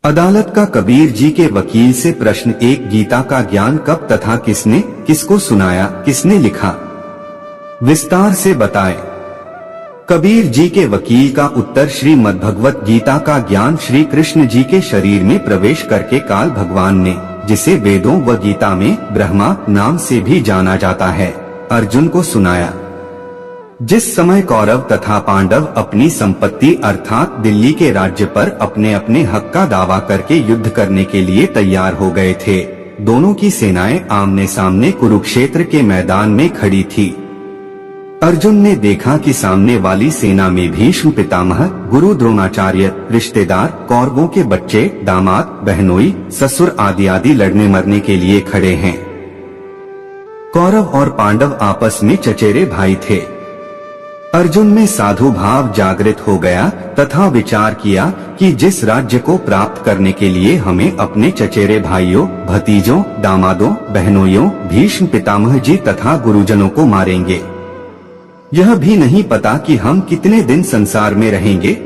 अदालत का कबीर जी के वकील से प्रश्न 1। गीता का ज्ञान कब तथा किसने किसको सुनाया, किसने लिखा, विस्तार से बताएं। कबीर जी के वकील का उत्तर श्रीमद्भगवत गीता का ज्ञान श्री कृष्ण जी के शरीर में प्रवेश करके काल भगवान ने, जिसे वेदों व गीता में ब्रह्मा नाम से भी जाना जाता है, अर्जुन को सुनाया। जिस समय कौरव तथा पांडव अपनी संपत्ति अर्थात दिल्ली के राज्य पर अपने अपने हक का दावा करके युद्ध करने के लिए तैयार हो गए थे, दोनों की सेनाएं आमने सामने कुरुक्षेत्र के मैदान में खड़ी थी। अर्जुन ने देखा कि सामने वाली सेना में भीष्म पितामह, गुरु द्रोणाचार्य, रिश्तेदार, कौरवों के बच्चे, दामाद, बहनोई, ससुर आदि लड़ने मरने के लिए खड़े हैं। कौरव और पांडव आपस में चचेरे भाई थे। अर्जुन में साधु भाव जागृत हो गया तथा विचार किया कि जिस राज्य को प्राप्त करने के लिए हमें अपने चचेरे भाइयों, भतीजों, दामादों, बहनोइयों, भीष्म पितामह जी तथा गुरुजनों को मारेंगे, यह भी नहीं पता कि हम कितने दिन संसार में रहेंगे।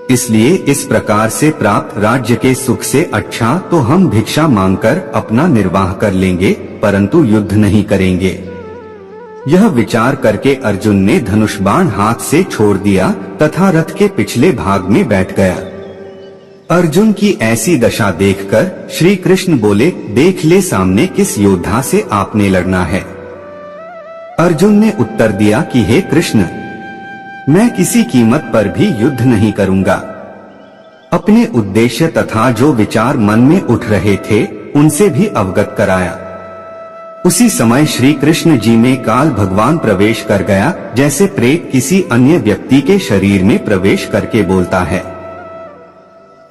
इसलिए इस प्रकार से प्राप्त राज्य के सुख से अच्छा तो हम भिक्षा मांगकर अपना निर्वाह कर लेंगे, परंतु युद्ध नहीं करेंगे। यह विचार करके अर्जुन ने धनुष बाण हाथ से छोड़ दिया तथा रथ के पिछले भाग में बैठ गया। अर्जुन की ऐसी दशा देखकर श्री कृष्ण बोले, देख ले सामने किस योद्धा से आपने लड़ना है। अर्जुन ने उत्तर दिया कि हे कृष्ण, मैं किसी कीमत पर भी युद्ध नहीं करूंगा। अपने उद्देश्य तथा जो विचार मन में उठ रहे थे उनसे भी अवगत कराया। उसी समय श्री कृष्ण जी में काल भगवान प्रवेश कर गया, जैसे प्रेत किसी अन्य व्यक्ति के शरीर में प्रवेश करके बोलता है।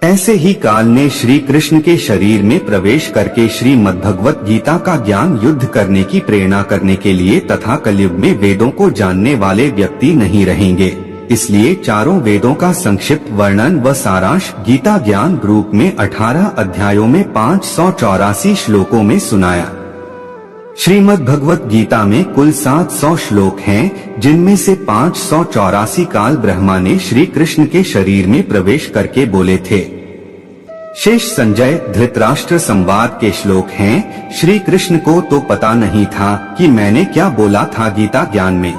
ऐसे ही काल ने श्री कृष्ण के शरीर में प्रवेश करके श्रीमद्भगवत गीता का ज्ञान युद्ध करने की प्रेरणा करने के लिए तथा कलयुग में वेदों को जानने वाले व्यक्ति नहीं रहेंगे, इसलिए चारों वेदों का संक्षिप्त वर्णन व सारांश गीता ज्ञान रूप में 18 अध्यायों में 584 श्लोकों में सुनाया। श्रीमद्भगवत गीता में कुल 700 श्लोक हैं, जिनमें से 584 काल ब्रह्मा ने श्री कृष्ण के शरीर में प्रवेश करके बोले थे। शेष संजय धृतराष्ट्र संवाद के श्लोक हैं। श्री कृष्ण को तो पता नहीं था कि मैंने क्या बोला था गीता ज्ञान में।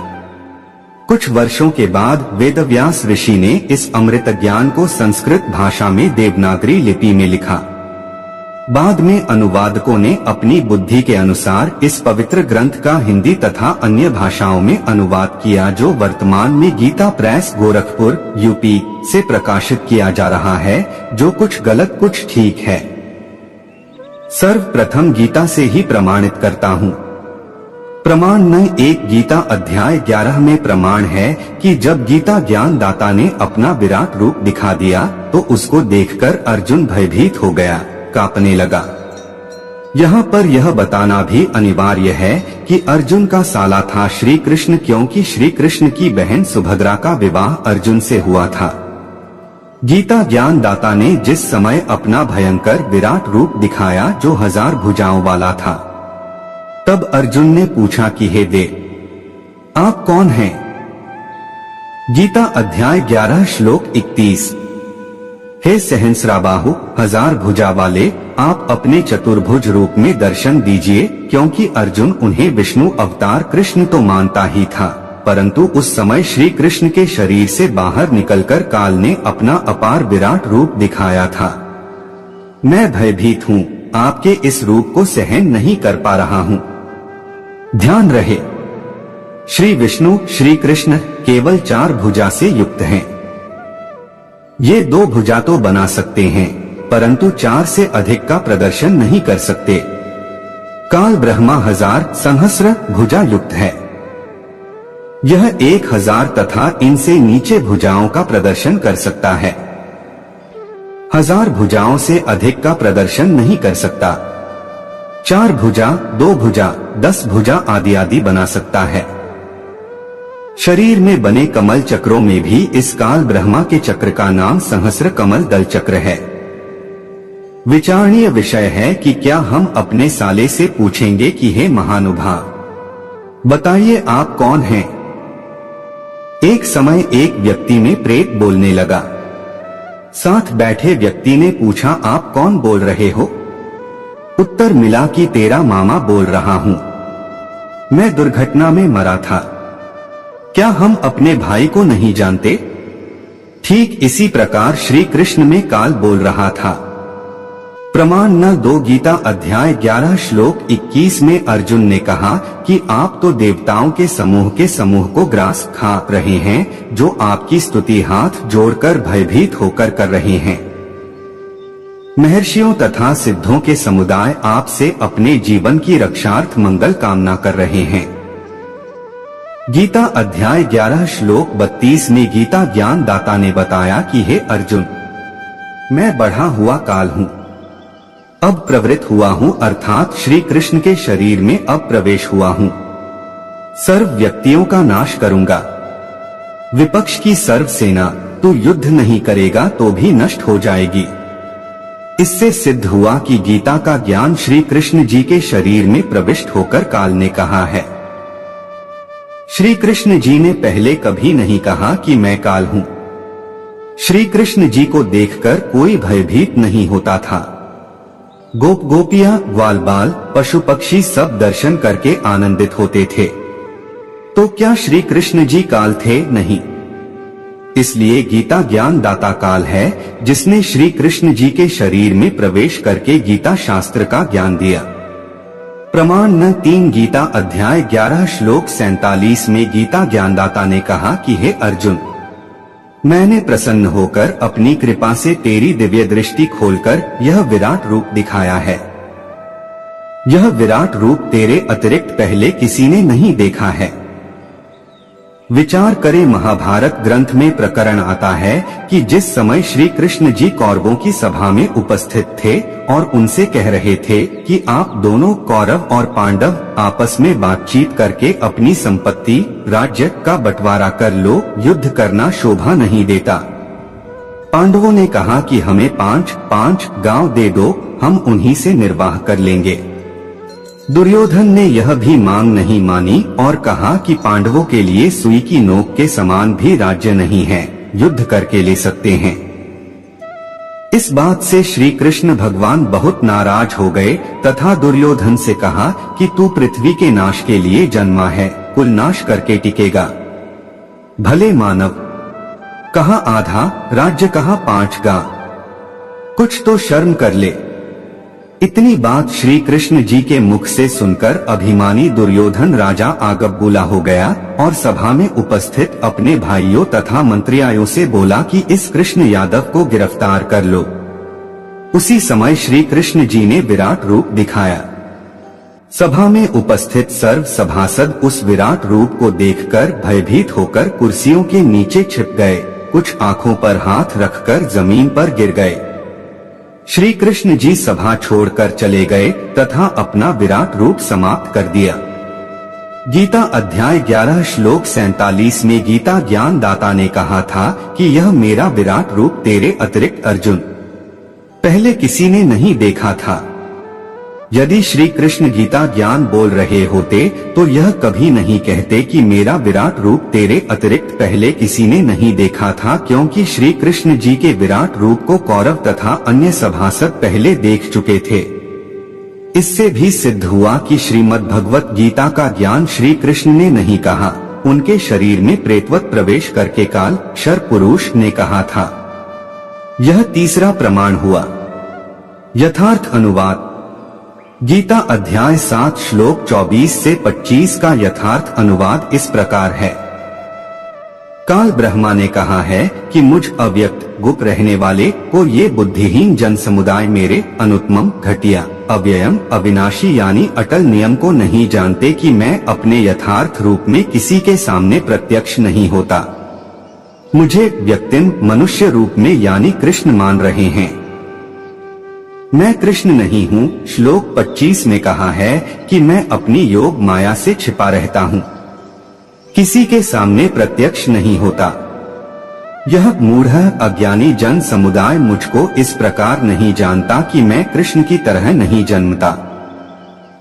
कुछ वर्षों के बाद वेदव्यास ऋषि ने इस अमृत ज्ञान को संस्कृत भाषा में देवनागरी लिपि में लिखा। बाद में अनुवादकों ने अपनी बुद्धि के अनुसार इस पवित्र ग्रंथ का हिंदी तथा अन्य भाषाओं में अनुवाद किया, जो वर्तमान में गीता प्रेस गोरखपुर यूपी से प्रकाशित किया जा रहा है, जो कुछ गलत कुछ ठीक है। सर्वप्रथम गीता से ही प्रमाणित करता हूँ। प्रमाण न 1 गीता अध्याय 11 में प्रमाण है कि जब गीता ज्ञान दाता ने अपना विराट रूप दिखा दिया तो उसको देखकर अर्जुन भयभीत हो गया, कांपने लगा। यहाँ पर यह बताना भी अनिवार्य है कि अर्जुन का साला था श्री कृष्ण, क्योंकि श्री कृष्ण की बहन सुभद्रा का विवाह अर्जुन से हुआ था। गीता ज्ञान दाता ने जिस समय अपना भयंकर विराट रूप दिखाया जो 1000 भुजाओं वाला था, तब अर्जुन ने पूछा कि हे देव, आप कौन हैं? गीता अध्याय 11 श्लोक 31। हे सहस्राबाहु 1000 भुजा वाले, आप अपने चतुर्भुज रूप में दर्शन दीजिए, क्योंकि अर्जुन उन्हें विष्णु अवतार कृष्ण तो मानता ही था, परंतु उस समय श्री कृष्ण के शरीर से बाहर निकलकर काल ने अपना अपार विराट रूप दिखाया था। मैं भयभीत हूँ, आपके इस रूप को सहन नहीं कर पा रहा हूँ। ध्यान रहे, श्री विष्णु श्री कृष्ण केवल 4 भुजा से युक्त हैं। ये 2 भुजा तो बना सकते हैं, परंतु 4 से अधिक का प्रदर्शन नहीं कर सकते। काल ब्रह्मा 1000 सहस्र भुजा युक्त है। यह 1000 तथा इनसे नीचे भुजाओं का प्रदर्शन कर सकता है। 1000 भुजाओं से अधिक का प्रदर्शन नहीं कर सकता। 4 भुजा, 2 भुजा, 10 भुजा आदि बना सकता है। शरीर में बने कमल चक्रों में भी इस काल ब्रह्मा के चक्र का नाम सहस्र कमल दल चक्र है। विचारणीय विषय है कि क्या हम अपने साले से पूछेंगे कि हे महानुभाव, बताइए आप कौन हैं? एक समय एक व्यक्ति में प्रेत बोलने लगा। साथ बैठे व्यक्ति ने पूछा, आप कौन बोल रहे हो? उत्तर मिला कि तेरा मामा बोल रहा हूँ। मैं दुर्घटना में मरा था। क्या हम अपने भाई को नहीं जानते? ठीक इसी प्रकार श्री कृष्ण में काल बोल रहा था। प्रमाण न 2 गीता अध्याय 11 श्लोक 21 में अर्जुन ने कहा कि आप तो देवताओं के समूह को ग्रास खा रहे हैं, जो आपकी स्तुति हाथ जोड़कर भयभीत होकर कर रहे हैं। महर्षियों तथा सिद्धों के समुदाय आपसे अपने जीवन की रक्षार्थ मंगल कामना कर रहे हैं। गीता अध्याय 11 श्लोक 32 में गीता ज्ञान दाता ने बताया कि हे अर्जुन, मैं बढ़ा हुआ काल हूँ, अब प्रवृत्त हुआ हूँ, अर्थात श्री कृष्ण के शरीर में अब प्रवेश हुआ हूँ। सर्व व्यक्तियों का नाश करूंगा। विपक्ष की सर्व सेना तू युद्ध नहीं करेगा तो भी नष्ट हो जाएगी। इससे सिद्ध हुआ कि गीता का ज्ञान श्री कृष्ण जी के शरीर में प्रविष्ट होकर काल ने कहा है। श्री कृष्ण जी ने पहले कभी नहीं कहा कि मैं काल हूँ। श्री कृष्ण जी को देखकर कोई भयभीत नहीं होता था। गोप गोपियां, ग्वाल बाल, पशु पक्षी सब दर्शन करके आनंदित होते थे। तो क्या श्री कृष्ण जी काल थे? नहीं। इसलिए गीता ज्ञान दाता काल है, जिसने श्री कृष्ण जी के शरीर में प्रवेश करके गीता शास्त्र का ज्ञान दिया। प्रमाण न 3 गीता अध्याय 11 श्लोक 47 में गीता ज्ञानदाता ने कहा कि हे अर्जुन, मैंने प्रसन्न होकर अपनी कृपा से तेरी दिव्य दृष्टि खोलकर यह विराट रूप दिखाया है। यह विराट रूप तेरे अतिरिक्त पहले किसी ने नहीं देखा है। विचार करें, महाभारत ग्रंथ में प्रकरण आता है कि जिस समय श्री कृष्ण जी कौरवों की सभा में उपस्थित थे और उनसे कह रहे थे कि आप दोनों कौरव और पांडव आपस में बातचीत करके अपनी संपत्ति राज्य का बंटवारा कर लो, युद्ध करना शोभा नहीं देता। पांडवों ने कहा कि हमें 5 गांव दे दो, हम उन्हीं से निर्वाह कर लेंगे। दुर्योधन ने यह भी मांग नहीं मानी और कहा कि पांडवों के लिए सुई की नोक के समान भी राज्य नहीं है, युद्ध करके ले सकते हैं। इस बात से श्री कृष्ण भगवान बहुत नाराज हो गए तथा दुर्योधन से कहा कि तू पृथ्वी के नाश के लिए जन्मा है, कुल नाश करके टिकेगा। भले मानव, कहा आधा राज्य, कहा 5 गांव, कुछ तो शर्म कर ले। इतनी बात श्री कृष्ण जी के मुख से सुनकर अभिमानी दुर्योधन राजा आगबबूला हो गया और सभा में उपस्थित अपने भाइयों तथा मंत्रियों से बोला कि इस कृष्ण यादव को गिरफ्तार कर लो। उसी समय श्री कृष्ण जी ने विराट रूप दिखाया। सभा में उपस्थित सर्व सभासद उस विराट रूप को देखकर भयभीत होकर कुर्सियों के नीचे छिप गए, कुछ आंखों पर हाथ रखकर जमीन पर गिर गए। श्री कृष्ण जी सभा छोड़कर चले गए तथा अपना विराट रूप समाप्त कर दिया। गीता अध्याय 11 श्लोक 47 में गीता ज्ञान दाता ने कहा था कि यह मेरा विराट रूप तेरे अतिरिक्त अर्जुन पहले किसी ने नहीं देखा था। यदि श्री कृष्ण गीता ज्ञान बोल रहे होते तो यह कभी नहीं कहते कि मेरा विराट रूप तेरे अतिरिक्त पहले किसी ने नहीं देखा था, क्योंकि श्री कृष्ण जी के विराट रूप को कौरव तथा अन्य सभासद पहले देख चुके थे। इससे भी सिद्ध हुआ कि श्रीमद् भगवत गीता का ज्ञान श्री कृष्ण ने नहीं कहा, उनके शरीर में प्रेतवत प्रवेश करके काल शर पुरुष ने कहा था। यह तीसरा प्रमाण हुआ। यथार्थ अनुवाद। गीता अध्याय 7 श्लोक 24 से 25 का यथार्थ अनुवाद इस प्रकार है। काल ब्रह्मा ने कहा है कि मुझ अव्यक्त गुप्त रहने वाले को ये बुद्धिहीन जन समुदाय मेरे अनुत्तम, घटिया, अव्ययम, अविनाशी यानी अटल नियम को नहीं जानते कि मैं अपने यथार्थ रूप में किसी के सामने प्रत्यक्ष नहीं होता। मुझे व्यक्तिम मनुष्य रूप में यानी कृष्ण मान रहे हैं। मैं कृष्ण नहीं हूँ। श्लोक 25 में कहा है कि मैं अपनी योग माया से छिपा रहता हूँ, किसी के सामने प्रत्यक्ष नहीं होता। यह मूढ़ अज्ञानी जन समुदाय मुझको इस प्रकार नहीं जानता कि मैं कृष्ण की तरह नहीं जन्मता।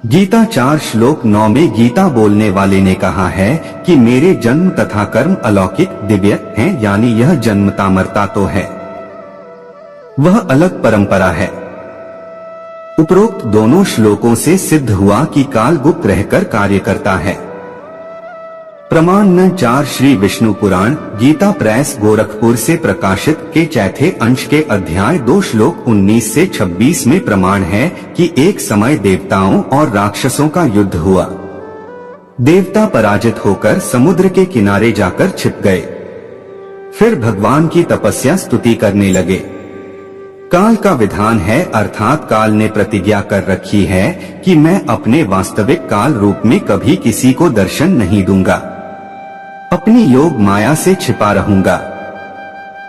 गीता 4 श्लोक 9 में गीता बोलने वाले ने कहा है कि मेरे जन्म तथा कर्म अलौकिक दिव्य हैं, यानी यह जन्मता मरता तो है, वह अलग परंपरा है। उपरोक्त दोनों श्लोकों से सिद्ध हुआ कि काल गुप्त रहकर कार्य करता है। प्रमाण न 4 श्री विष्णु पुराण गीता प्रेस गोरखपुर से प्रकाशित के चौथे अंश के अध्याय 2 श्लोक 19 से 26 में प्रमाण है कि एक समय देवताओं और राक्षसों का युद्ध हुआ। देवता पराजित होकर समुद्र के किनारे जाकर छिप गए। फिर भगवान की तपस्या स्तुति करने लगे। काल का विधान है, अर्थात काल ने प्रतिज्ञा कर रखी है कि मैं अपने वास्तविक काल रूप में कभी किसी को दर्शन नहीं दूंगा, अपनी योग माया से छिपा रहूंगा।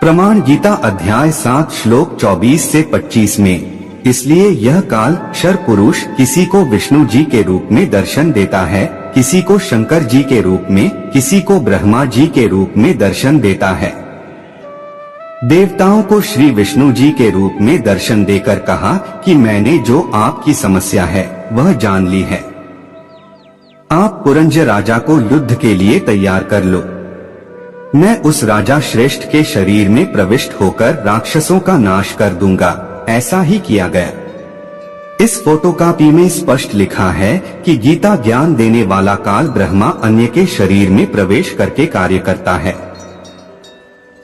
प्रमाण गीता अध्याय 7 श्लोक 24 से 25 में। इसलिए यह काल क्षर पुरुष किसी को विष्णु जी के रूप में दर्शन देता है, किसी को शंकर जी के रूप में, किसी को ब्रह्मा जी के रूप में दर्शन देता है। देवताओं को श्री विष्णु जी के रूप में दर्शन देकर कहा कि मैंने जो आपकी समस्या है वह जान ली है। आप पुरंज राजा को युद्ध के लिए तैयार कर लो। मैं उस राजा श्रेष्ठ के शरीर में प्रविष्ट होकर राक्षसों का नाश कर दूंगा। ऐसा ही किया गया। इस फोटोकॉपी में स्पष्ट लिखा है कि गीता ज्ञान देने वाला काल ब्रह्मा अन्य के शरीर में प्रवेश करके कार्य करता है।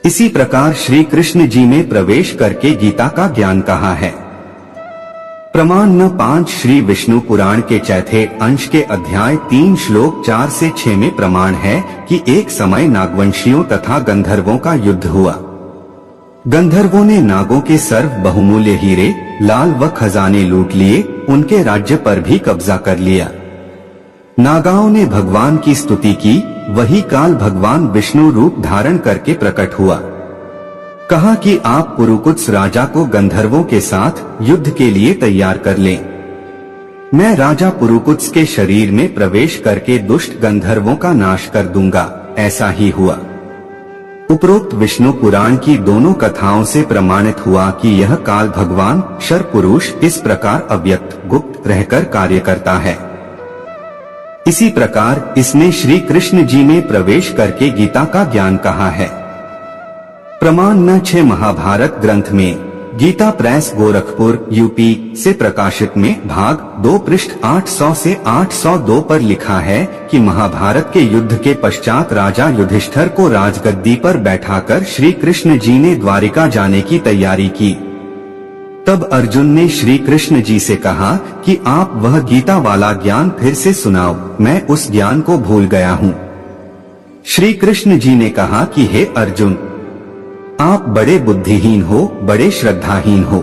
इसी प्रकार श्री कृष्ण जी में प्रवेश करके गीता का ज्ञान कहा है। प्रमाण न 5 श्री विष्णु पुराण के चौथे अंश के अध्याय 3 श्लोक 4 से 6 में प्रमाण है कि एक समय नागवंशियों तथा गंधर्वों का युद्ध हुआ। गंधर्वों ने नागों के सर्व बहुमूल्य हीरे, लाल व खजाने लूट लिए, उनके राज्य पर भी कब्जा कर लिया। नागाओं ने भगवान की स्तुति की। वही काल भगवान विष्णु रूप धारण करके प्रकट हुआ। कहा कि आप पुरुकुत्स राजा को गंधर्वों के साथ युद्ध के लिए तैयार कर लें। मैं राजा पुरुकुत्स के शरीर में प्रवेश करके दुष्ट गंधर्वों का नाश कर दूंगा। ऐसा ही हुआ। उपरोक्त विष्णु पुराण की दोनों कथाओं से प्रमाणित हुआ कि यह काल भगवान क्षर पुरुष इस प्रकार अव्यक्त गुप्त रहकर कार्य करता है। इसी प्रकार इसने श्री कृष्ण जी में प्रवेश करके गीता का ज्ञान कहा है। प्रमाण न 6 महाभारत ग्रंथ में गीता प्रेस गोरखपुर यूपी से प्रकाशित में भाग 2 पृष्ठ 800 से 802 पर लिखा है कि महाभारत के युद्ध के पश्चात राजा युधिष्ठिर को राजगद्दी पर बैठाकर श्री कृष्ण जी ने द्वारिका जाने की तैयारी की। तब अर्जुन ने श्री कृष्ण जी से कहा कि आप वह गीता वाला ज्ञान फिर से सुनाओ, मैं उस ज्ञान को भूल गया हूँ। श्री कृष्ण जी ने कहा कि हे अर्जुन, आप बड़े बुद्धिहीन हो, बड़े श्रद्धाहीन हो।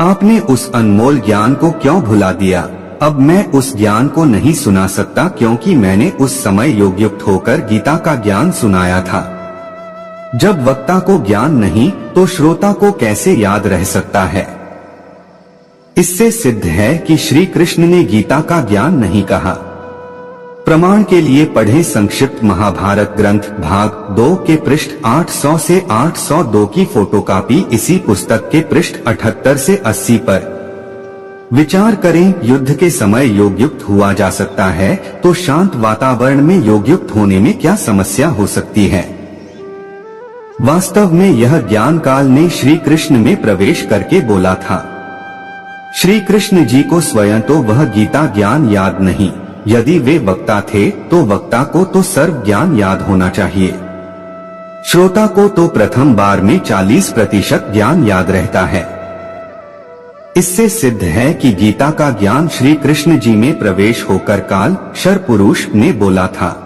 आपने उस अनमोल ज्ञान को क्यों भुला दिया? अब मैं उस ज्ञान को नहीं सुना सकता, क्योंकि मैंने उस समय योगयुक्त होकर गीता का ज्ञान सुनाया था। जब वक्ता को ज्ञान नहीं तो श्रोता को कैसे याद रह सकता है? इससे सिद्ध है कि श्री कृष्ण ने गीता का ज्ञान नहीं कहा। प्रमाण के लिए पढ़े संक्षिप्त महाभारत ग्रंथ भाग 2 के पृष्ठ 800 से 802 की फोटोकॉपी इसी पुस्तक के पृष्ठ 78 से 80 पर। विचार करें, युद्ध के समय योगयुक्त हुआ जा सकता है तो शांत वातावरण में योगयुक्त होने में क्या समस्या हो सकती है? वास्तव में यह ज्ञान काल ने श्री कृष्ण में प्रवेश करके बोला था। श्री कृष्ण जी को स्वयं तो वह गीता ज्ञान याद नहीं। यदि वे वक्ता थे तो वक्ता को तो सर्व ज्ञान याद होना चाहिए। श्रोता को तो प्रथम बार में 40% ज्ञान याद रहता है। इससे सिद्ध है कि गीता का ज्ञान श्री कृष्ण जी में प्रवेश होकर काल क्षर पुरुष ने बोला था।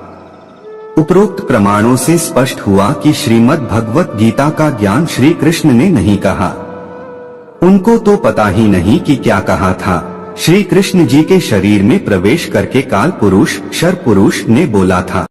उपरोक्त प्रमाणों से स्पष्ट हुआ कि श्रीमद् भगवत गीता का ज्ञान श्री कृष्ण ने नहीं कहा। उनको तो पता ही नहीं कि क्या कहा था। श्री कृष्ण जी के शरीर में प्रवेश करके काल पुरुष क्षर पुरुष ने बोला था।